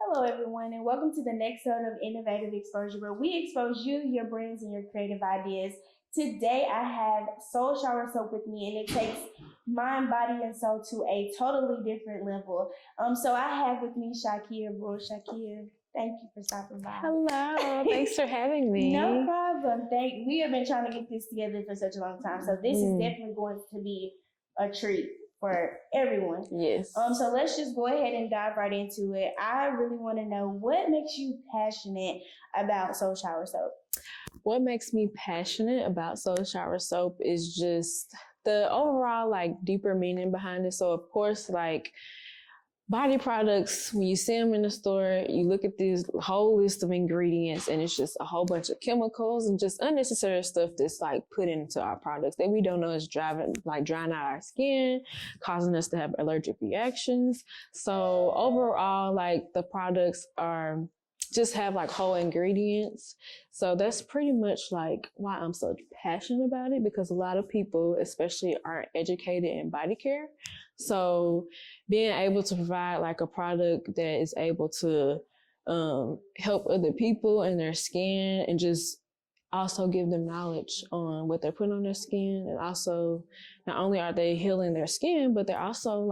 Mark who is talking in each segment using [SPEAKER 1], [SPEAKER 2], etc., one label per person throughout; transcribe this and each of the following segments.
[SPEAKER 1] Hello, everyone, and welcome to the next episode of Innovative Exposure, where we expose you, your brands, and your creative ideas. Today, I have Soul Shower Soap with me, and it takes mind, body, and soul to a totally different level. So I have with me Shykea, bro. Shykea, thank you for stopping by.
[SPEAKER 2] Hello, thanks for having me.
[SPEAKER 1] No problem. We have been trying to get this together for such a long time, so this is definitely going to be a treat for everyone.
[SPEAKER 2] Yes.
[SPEAKER 1] So let's just go ahead and dive right into it. I really want to know what makes you passionate about Soul Shower Soap.
[SPEAKER 2] What makes me passionate about Soul Shower Soap is just the overall deeper meaning behind it. So of course, body products, when you see them in the store, you look at this whole list of ingredients and it's just a whole bunch of chemicals and just unnecessary stuff that's put into our products that we don't know is drying out our skin, causing us to have allergic reactions. So overall, the products just have whole ingredients. So that's pretty much why I'm so passionate about it, because a lot of people especially aren't educated in body care. So being able to provide a product that is able to help other people in their skin and just also give them knowledge on what they're putting on their skin. And also not only are they healing their skin, but they're also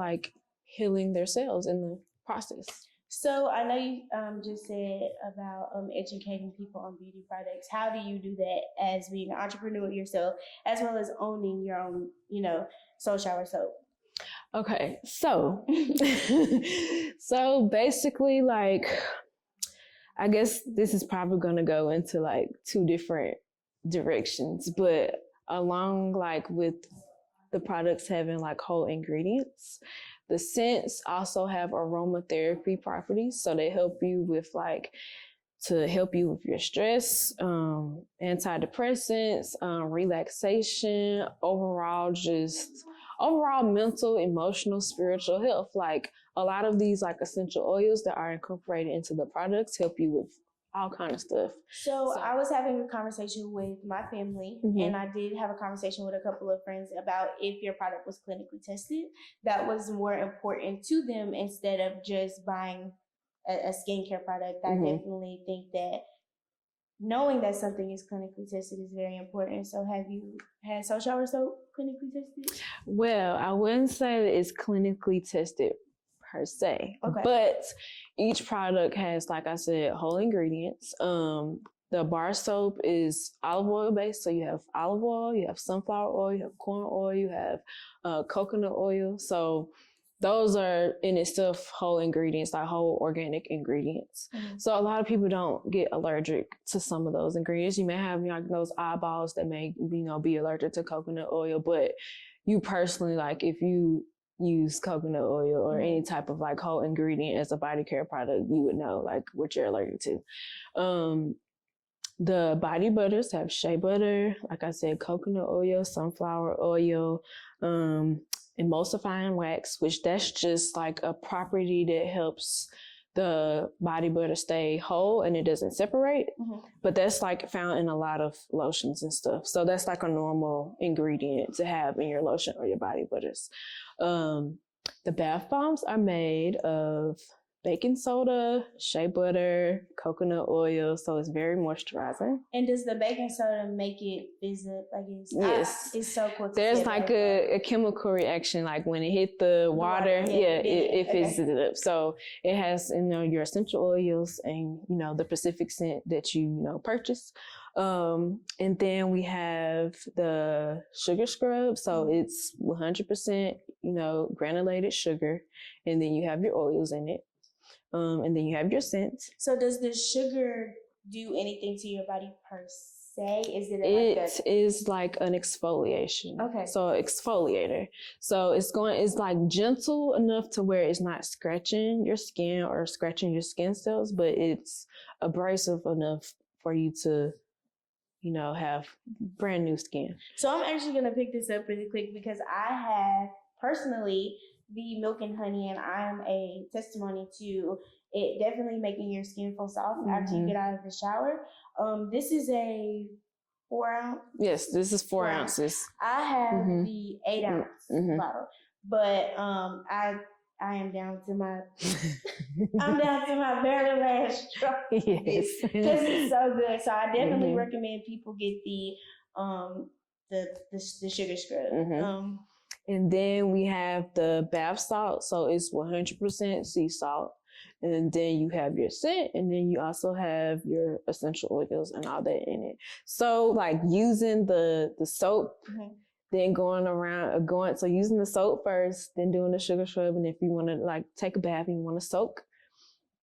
[SPEAKER 2] healing their cells in the process.
[SPEAKER 1] So I know you just said about educating people on beauty products. How do you do that as being an entrepreneur yourself, as well as owning your own, Soul Shower Soap?
[SPEAKER 2] Okay, so so basically, I guess this is probably going to go into two different directions, but along with the products having whole ingredients, the scents also have aromatherapy properties, so they help you with to help you with your stress, antidepressants, relaxation, overall mental, emotional, spiritual health. A lot of these essential oils that are incorporated into the products help you with all kind of stuff.
[SPEAKER 1] So I was having a conversation with my family, and I did have a conversation with a couple of friends about if your product was clinically tested. That was more important to them instead of just buying a skincare product. I definitely think that knowing that something is clinically tested is very important. So have you had Soul Shower Soap clinically tested?
[SPEAKER 2] Well, I wouldn't say that it's clinically tested per se, but each product has, like I said, whole ingredients. The bar soap is olive oil based, so you have olive oil, you have sunflower oil, you have corn oil, you have coconut oil. So those are in itself whole ingredients, whole organic ingredients. So a lot of people don't get allergic to some of those ingredients. You may have those eyeballs that may be allergic to coconut oil, but you personally, if you use coconut oil or any type of whole ingredient as a body care product, you would know what you're allergic to. The body butters have shea butter, like I said, coconut oil, sunflower oil, emulsifying wax, which that's just a property that helps the body butter stay whole and it doesn't separate. But that's found in a lot of lotions and stuff. So that's a normal ingredient to have in your lotion or your body butters. The bath bombs are made of baking soda, shea butter, coconut oil, so it's very moisturizing.
[SPEAKER 1] And does the baking soda make it fizz-up?
[SPEAKER 2] Yes.
[SPEAKER 1] It's so cool.
[SPEAKER 2] There's a chemical reaction, when it hit the water, it fizzes it up. So it has, your essential oils and, the specific scent that you purchase. And then we have the sugar scrub. So it's 100%, granulated sugar. And then you have your oils in it. And then you have your scent.
[SPEAKER 1] So does the sugar do anything to your body per se? Is it
[SPEAKER 2] is an exfoliation.
[SPEAKER 1] Okay.
[SPEAKER 2] So exfoliator. So it's gentle enough to where it's not scratching your skin or scratching your skin cells, but it's abrasive enough for you to have brand new skin.
[SPEAKER 1] So I'm actually going to pick this up really quick because I have personally the milk and honey, and I'm a testimony to it definitely making your skin feel soft after you get out of the shower. This is a 4 ounce.
[SPEAKER 2] Yes, this is 4 ounces.
[SPEAKER 1] I have the 8 ounce bottle, but I I am down to my I'm down to my very last straw.
[SPEAKER 2] Yes.
[SPEAKER 1] Because it's so good. So I definitely recommend people get the sugar scrub.
[SPEAKER 2] And then we have the bath salt. So it's 100% sea salt. And then you have your scent, and then you also have your essential oils and all that in it. So like using the soap, then so using the soap first, then doing the sugar scrub, and if you want to like take a bath and you want to soak,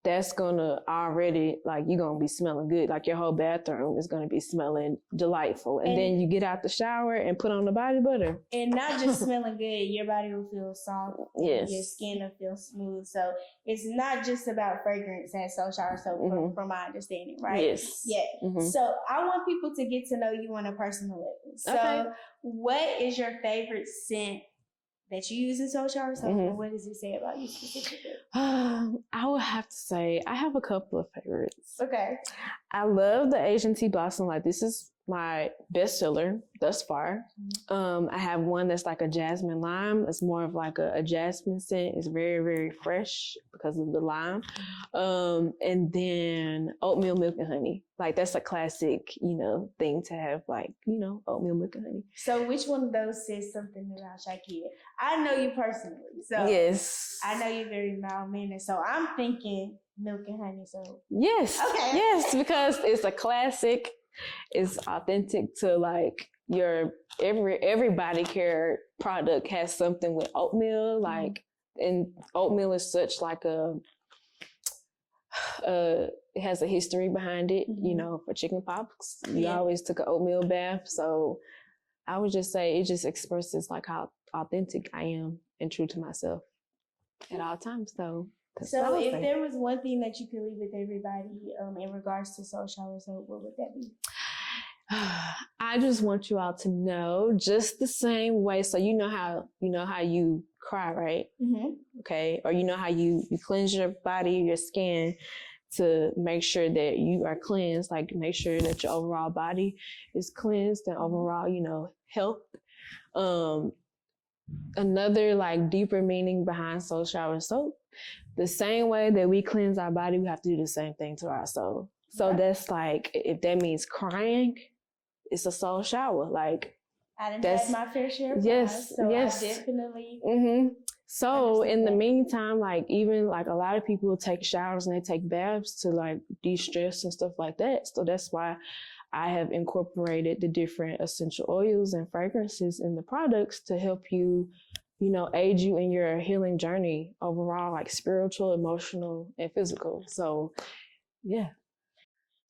[SPEAKER 2] that's gonna already, like, you're gonna be smelling good. Like your whole bathroom is gonna be smelling delightful. And then you get out the shower and put on the body butter.
[SPEAKER 1] And not just smelling good, your body will feel soft.
[SPEAKER 2] Yes.
[SPEAKER 1] Your skin will feel smooth. So it's not just about fragrance and Soul Shower Soap from my understanding, right?
[SPEAKER 2] Yes.
[SPEAKER 1] Yeah. So I want people to get to know you on a personal level. So what is your favorite scent that you use in Soul Shower Soap, and what does it say about you specifically?
[SPEAKER 2] I would have to say I have a couple of favorites.
[SPEAKER 1] Okay.
[SPEAKER 2] I love the Asian Tea Blossom. Like, this is my bestseller thus far. I have one that's like a jasmine lime. It's more of like a jasmine scent. It's very, very fresh because of the lime. And then oatmeal milk and honey. Like, that's a classic, thing to have, like, oatmeal milk and honey.
[SPEAKER 1] So which one of those says something about Shykea? I know you personally, so
[SPEAKER 2] yes,
[SPEAKER 1] I know you're very mild-mannered. So I'm thinking milk and honey. So
[SPEAKER 2] yes,
[SPEAKER 1] okay.
[SPEAKER 2] Yes, because it's a classic. It's authentic to like your every body care product has something with oatmeal, like, and oatmeal is such like it has a history behind it. For chicken pox, you always took an oatmeal bath. So I would just say it just expresses like how authentic I am and true to myself at all times. So
[SPEAKER 1] if there was one thing that you could leave with everybody in regards to Soul Shower Soap, what would that be?
[SPEAKER 2] I just want you all to know, just the same way. So you know how you cry, right? Okay, or how you cleanse your body, your skin, to make sure that you are cleansed. Like, make sure that your overall body is cleansed and overall, health. Another like deeper meaning behind Soul Shower Soap. The same way that we cleanse our body, we have to do the same thing to our soul. So that's like, if that means crying, it's a soul shower. Like,
[SPEAKER 1] I didn't have my fair share of
[SPEAKER 2] yes,
[SPEAKER 1] so
[SPEAKER 2] yes.
[SPEAKER 1] I definitely.
[SPEAKER 2] So in the meantime, like, even like a lot of people take showers and they take baths to like de-stress and stuff like that. So that's why I have incorporated the different essential oils and fragrances in the products to help you, aid you in your healing journey overall, like spiritual, emotional, and physical. So, yeah.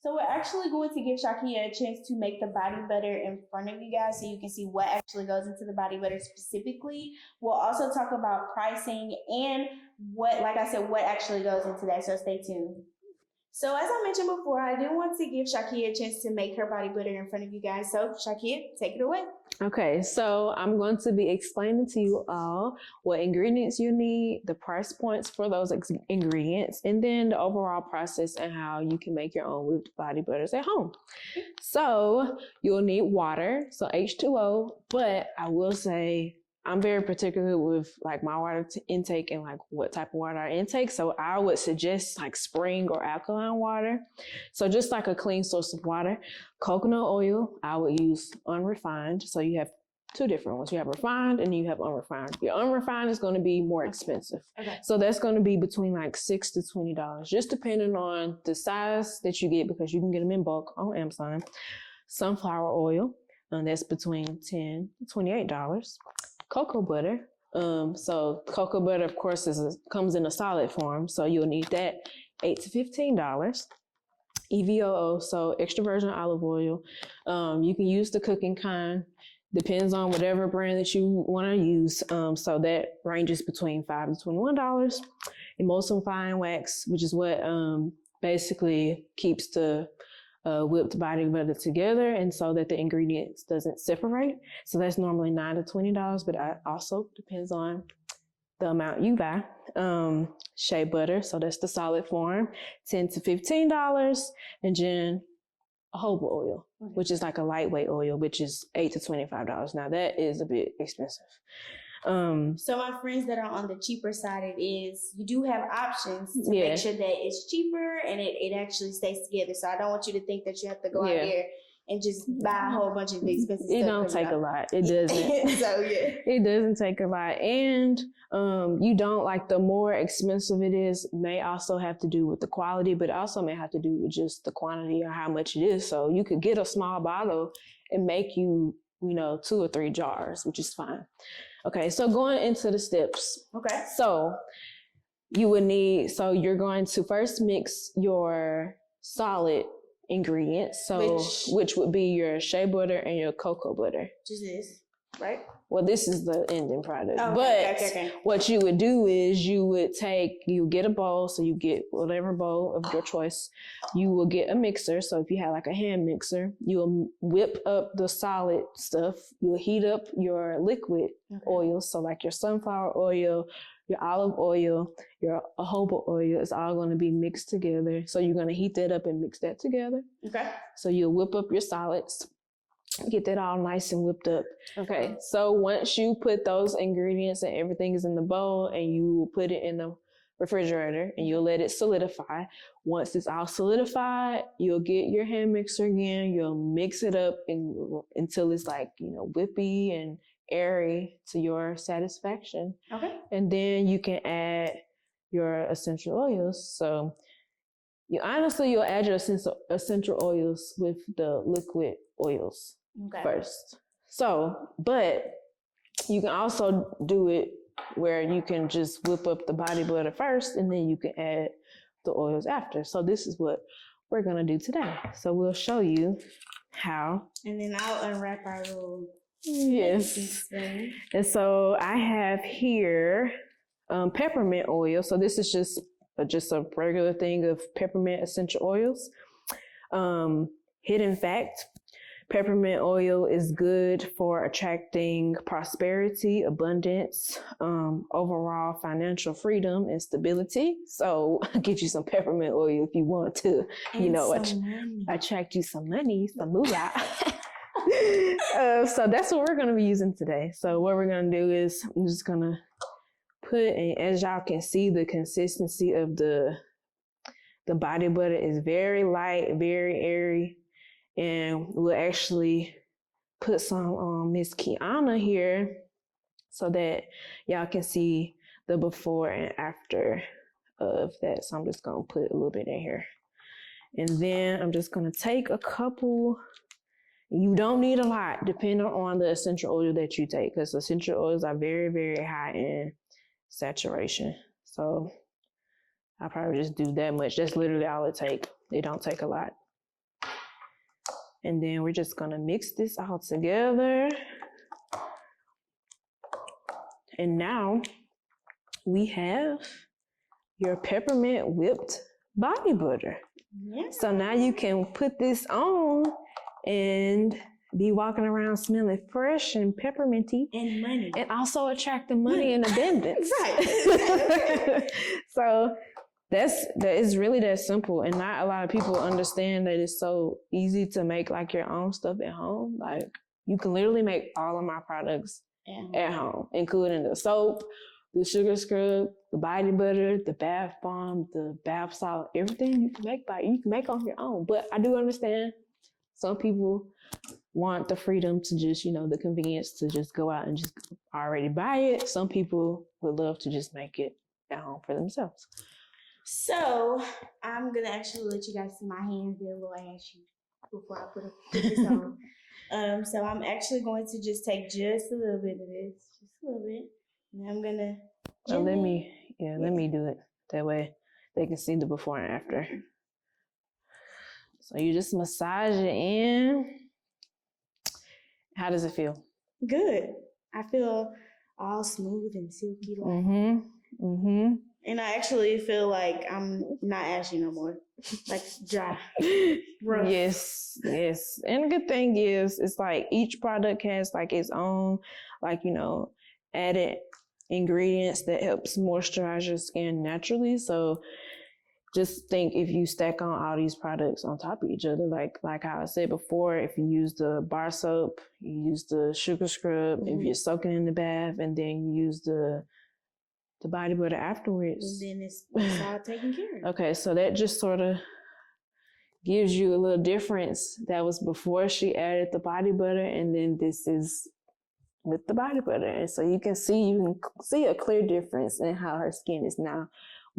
[SPEAKER 1] So we're actually going to give Shykea a chance to make the body butter in front of you guys so you can see what actually goes into the body butter specifically. We'll also talk about pricing and what actually goes into that, so stay tuned. So as I mentioned before, I do want to give Shykea a chance to make her body butter in front of you guys. So Shykea, take it away.
[SPEAKER 2] Okay, so I'm going to be explaining to you all what ingredients you need, the price points for those ingredients, and then the overall process and how you can make your own whipped body butters at home. So you'll need water, so H2O, but I will say I'm very particular with like my water intake and like what type of water I intake. So I would suggest like spring or alkaline water. So just like a clean source of water. Coconut oil, I would use unrefined. So you have two different ones. You have refined and you have unrefined. Your unrefined is going to be more expensive. Okay. So that's going to be between like $6 to $20, just depending on the size that you get, because you can get them in bulk on Amazon. Sunflower oil, and that's between $10 to $28. Cocoa butter. So cocoa butter, of course, comes in a solid form. So you'll need that, $8 to $15. EVOO, so extra virgin olive oil. You can use the cooking kind. Depends on whatever brand that you want to use. So that ranges between $5 to $21. Emulsifying wax, which is what basically keeps the whipped body butter together, and so that the ingredients doesn't separate. So that's normally $9 to $20, but it also depends on the amount you buy. Shea butter, so that's the solid form, $10 to $15, and then jojoba oil, which is like a lightweight oil, which is $8 to $25. Now that is a bit expensive.
[SPEAKER 1] So my friends that are on the cheaper side, it is, you do have options to
[SPEAKER 2] Yeah.
[SPEAKER 1] make sure that it's cheaper and it actually stays together. So I don't want you to think that you have to go out there and just buy a whole bunch of expensive stuff.
[SPEAKER 2] It don't take a lot. It doesn't.
[SPEAKER 1] So yeah.
[SPEAKER 2] It doesn't take a lot. And you don't, like, the more expensive it is may also have to do with the quality, but also may have to do with just the quantity or how much it is. So you could get a small bottle and make you, 2 or 3 jars, which is fine. Okay, so going into the steps.
[SPEAKER 1] Okay.
[SPEAKER 2] So you're going to first mix your solid ingredients. So which would be your shea butter and your cocoa butter.
[SPEAKER 1] Just this, right?
[SPEAKER 2] Well, this is the ending product.
[SPEAKER 1] Oh,
[SPEAKER 2] but
[SPEAKER 1] okay.
[SPEAKER 2] What you would do is you get a bowl, so you get whatever bowl of your choice. You will get a mixer. So if you have like a hand mixer, you'll whip up the solid stuff. You'll heat up your liquid oils. So like your sunflower oil, your olive oil, your jojoba oil, it's all going to be mixed together. So you're going to heat that up and mix that together.
[SPEAKER 1] Okay.
[SPEAKER 2] So you'll whip up your solids, get that all nice and whipped up. Okay. So once you put those ingredients and everything is in the bowl, and you put it in the refrigerator and you'll let it solidify. Once it's all solidified, you'll get your hand mixer again. You'll mix it up until it's like, whippy and airy to your satisfaction.
[SPEAKER 1] Okay.
[SPEAKER 2] And then you can add your essential oils. So you'll add your essential oils with the liquid oils first. So, but you can also do it where you can just whip up the body butter first, and then you can add the oils after. So this is what we're going to do today. So we'll show you how. And then I'll unwrap our little... Yes. And so I have here peppermint oil. So this is just a regular thing of peppermint essential oils. Hidden fact, peppermint oil is good for attracting prosperity, abundance, overall financial freedom and stability. So get you some peppermint oil if you want to, attract you some money, some moolah. So that's what we're going to be using today. So what we're going to do is I'm just going to put, and as y'all can see, the consistency of the body butter is very light, very airy. And we'll actually put some on Miss Kiana here so that y'all can see the before and after of that. So I'm just going to put a little bit in here. And then I'm just going to take a couple. You don't need a lot depending on the essential oil that you take, because essential oils are very, very high in saturation. So I'll probably just do that much. That's literally all it takes. They don't take a lot. And then we're just gonna mix this all together. And now we have your peppermint whipped body butter. Yeah. So now you can put this on and be walking around smelling fresh and pepperminty. And money. And also attract the money and abundance. Right. So that is really that simple. And not a lot of people understand that it's so easy to make like your own stuff at home. Like you can literally make all of my products at home, including the soap, the sugar scrub, the body butter, the bath bomb, the bath salt, everything you can make on your own. But I do understand some people want the freedom to just, the convenience to just go out and just already buy it. Some people would love to just make it at home for themselves. So I'm going to actually let you guys see my hands be a little ashy before I put this on. So I'm actually going to just take just a little bit of this, just a little bit. And I'm going to... let me do it. That way they can see the before and after. So you just massage it in. How does it feel? Good. I feel all smooth and silky. And I actually feel like I'm not ashy no more. Like dry. Yes. And the good thing is, it's like each product has like its own, added ingredients that helps moisturize your skin naturally. So just think if you stack on all these products on top of each other, like how I said before, if you use the bar soap, you use the sugar scrub, if you're soaking in the bath, and then you use the body butter afterwards.
[SPEAKER 1] And then it's all taken care of.
[SPEAKER 2] Okay, so that just sort of gives you a little difference. That was before she added the body butter, and then this is with the body butter. And so you can see a clear difference in how her skin is now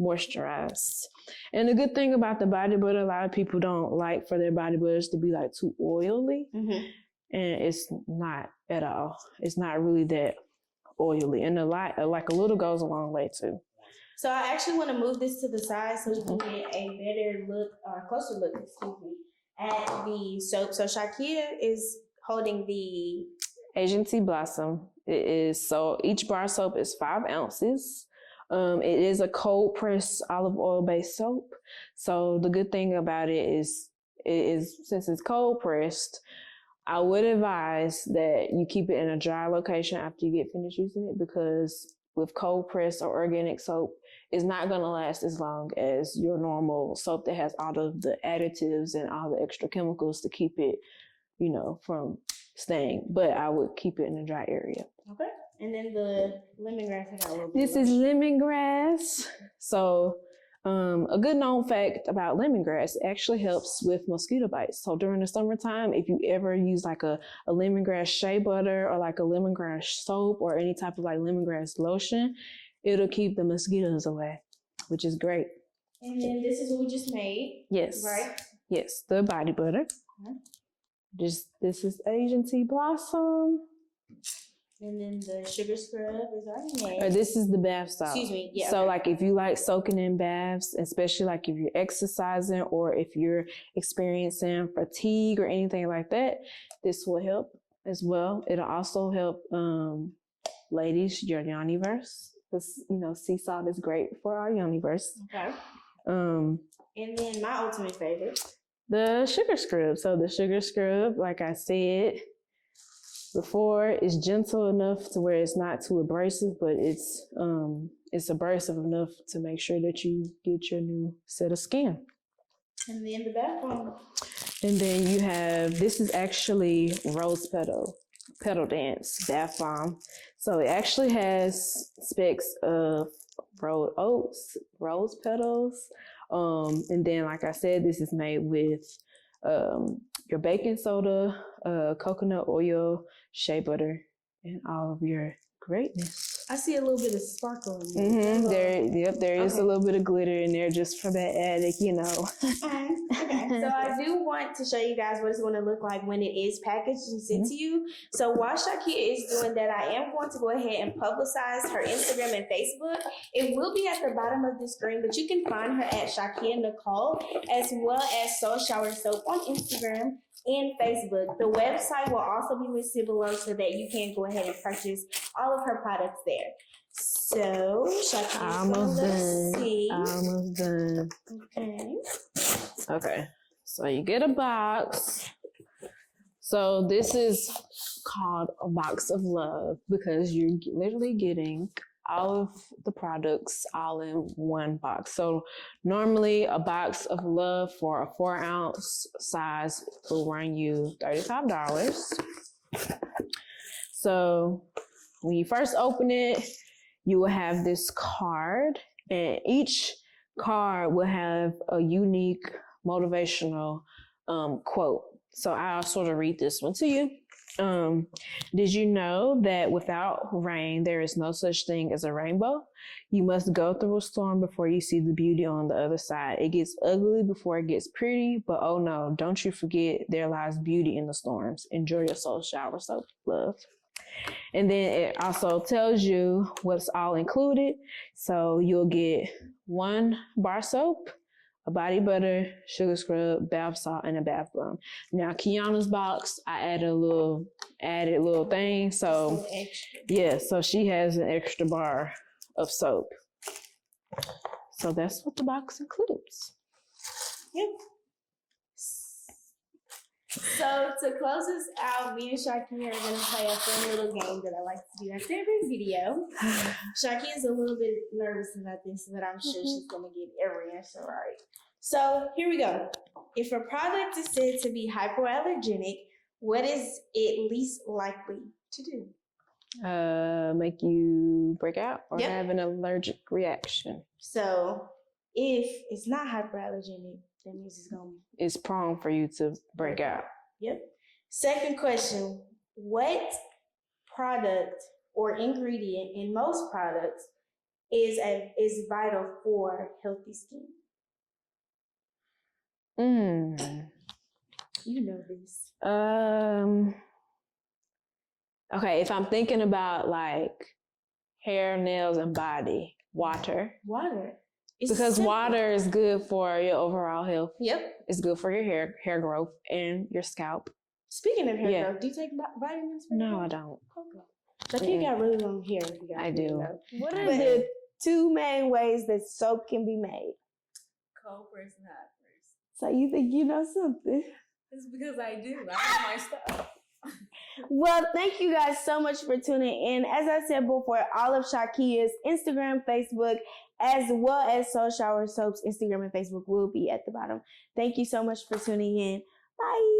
[SPEAKER 2] moisturized. And the good thing about the body butter, a lot of people don't like for their body butters to be like too oily. And it's not at all. It's not really that oily. And a little goes a long way too.
[SPEAKER 1] So I actually want to move this to the side so we can get a better look, or closer look, at the soap. So Shykea is holding the
[SPEAKER 2] Asian Tea Blossom. It is, so each bar soap is 5 ounces. It is a cold pressed olive oil based soap. So the good thing about it is since it's cold pressed, I would advise that you keep it in a dry location after you get finished using it, because with cold pressed or organic soap, it's not going to last as long as your normal soap that has all of the additives and all the extra chemicals to keep it, from staying. But I would keep it in a dry area.
[SPEAKER 1] Okay. And then the lemongrass.
[SPEAKER 2] This is lemongrass. So a good known fact about lemongrass, it actually helps with mosquito bites. So during the summertime, if you ever use like a lemongrass shea butter or like a lemongrass soap or any type of like lemongrass lotion, it'll keep the mosquitoes away, which is great.
[SPEAKER 1] And then this is what we just made.
[SPEAKER 2] Yes.
[SPEAKER 1] Right?
[SPEAKER 2] Yes, the body butter. This is Asian Tea Blossom.
[SPEAKER 1] And then the sugar scrub is already made.
[SPEAKER 2] Or this is the bath salt.
[SPEAKER 1] Excuse me. Yeah.
[SPEAKER 2] So like if you like soaking in baths, especially like if you're exercising or if you're experiencing fatigue or anything like that, this will help as well. It'll also help ladies, your yoniverse. Because, sea salt is great for our yoniverse.
[SPEAKER 1] Okay. And then my ultimate favorite,
[SPEAKER 2] the sugar scrub. So the sugar scrub, like I said before, is gentle enough to where it's not too abrasive, but it's abrasive enough to make sure that you get your new set of skin.
[SPEAKER 1] And then the bath bomb.
[SPEAKER 2] And then you have, this is actually rose petal dance bath bomb. So it actually has specks of rolled oats, rose petals. And then, like I said, this is made with your baking soda, coconut oil, shea butter, and all of your greatness.
[SPEAKER 1] I see a little bit of sparkle in
[SPEAKER 2] there. There is a little bit of glitter in there just for that addict,
[SPEAKER 1] Okay. So I do want to show you guys what it's going to look like when it is packaged and sent to you. So while Shykea is doing that, I am going to go ahead and publicize her Instagram and Facebook. It will be at the bottom of the screen, but you can find her at Shykea Nicole, as well as Soul Shower Soap on Instagram and Facebook. The website will also be listed below so that you can go ahead and purchase all of her products there. So, Shykea,
[SPEAKER 2] almost done. Okay. So you get a box. So this is called a box of love because you're literally getting all of the products all in one box. So normally a box of love for a 4-ounce size will run you $35. So when you first open it, you will have this card, and each card will have a unique motivational quote. So I'll sort of read this one to you. Did you know that without rain, there is no such thing as a rainbow? You must go through a storm before you see the beauty on the other side. It gets ugly before it gets pretty, but oh no, don't you forget there lies beauty in the storms. Enjoy your soul shower soap, love. And then it also tells you what's all included. So you'll get 1 bar soap, a body butter, sugar scrub, bath salt, and a bath bomb. Now, Kiana's box, I added a little thing. So, yeah, so she has an extra bar of soap. So that's what the box includes.
[SPEAKER 1] Yep. So to close us out, me and Shykea are going to play a fun little game that I like to do after every video. Shykea is a little bit nervous about this, but I'm sure she's going to get every answer right. So here we go. If a product is said to be hypoallergenic, what is it least likely to do?
[SPEAKER 2] Make you break out or
[SPEAKER 1] Yep.
[SPEAKER 2] have an allergic reaction.
[SPEAKER 1] So if it's not hypoallergenic, that means
[SPEAKER 2] it's prone for you to break out.
[SPEAKER 1] Yep. Second question, what product or ingredient in most products is vital for healthy skin? You know this.
[SPEAKER 2] Okay, if I'm thinking about like hair, nails, and body, water.
[SPEAKER 1] Water.
[SPEAKER 2] Because water is good for your overall health.
[SPEAKER 1] Yep.
[SPEAKER 2] It's good for your hair growth, and your scalp.
[SPEAKER 1] Speaking of hair growth, do you take vitamins for
[SPEAKER 2] No, I don't.
[SPEAKER 1] Okay. So you got really long hair.
[SPEAKER 2] I do.
[SPEAKER 3] What are the two main ways that soap can be made?
[SPEAKER 4] Cold press and hot press.
[SPEAKER 3] So you think you know something?
[SPEAKER 4] It's because I do. I know my stuff.
[SPEAKER 3] Well, thank you guys so much for tuning in. As I said before, all of Shykea's Instagram, Facebook, as well as Soul Shower Soap's Instagram and Facebook will be at the bottom. Thank you so much for tuning in. Bye.